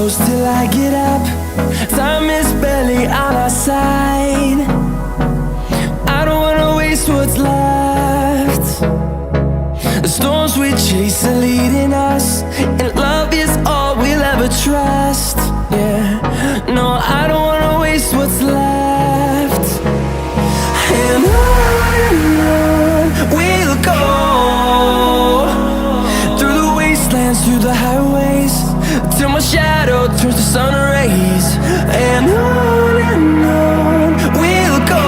close till I get up. Time is barely on our side. I don't wanna waste what's left. The storms we chase are leading us, and love is all we'll ever trust. Yeah, no, I don't wanna waste what's left. And on we'll go, through the wastelands, through the highways, till my shadow turns to sun rays. And on we'll go,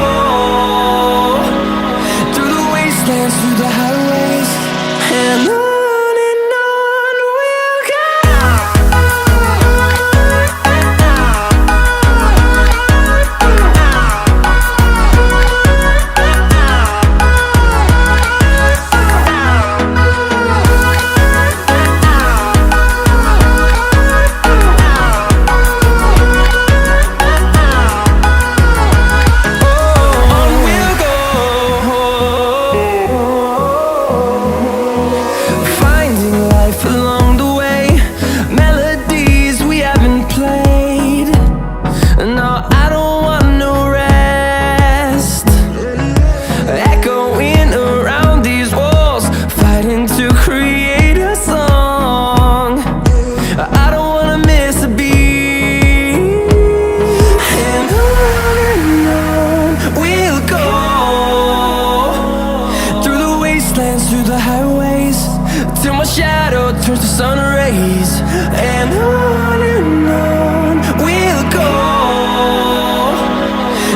through the wastelands, through the highways, and on we'll go. Through the highways, till my shadow turns to sun rays. And on we'll go,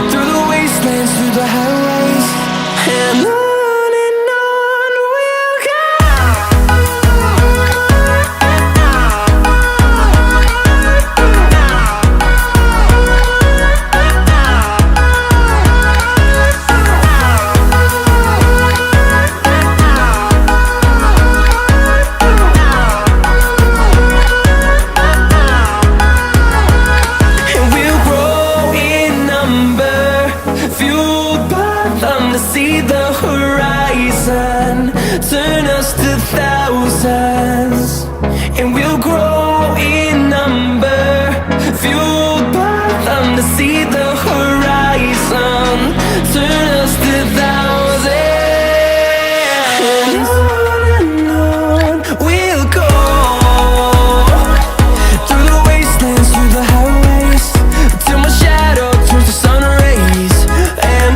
through the wastelands, through the highways, and on we'll go. See the horizon turn us to thousands, and we'll grow in number, fueled by them to see the horizon turn us to thousands. And on we'll go, through the wastelands, through the highways, till my shadow turns to sun rays. And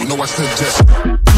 No, I suggest.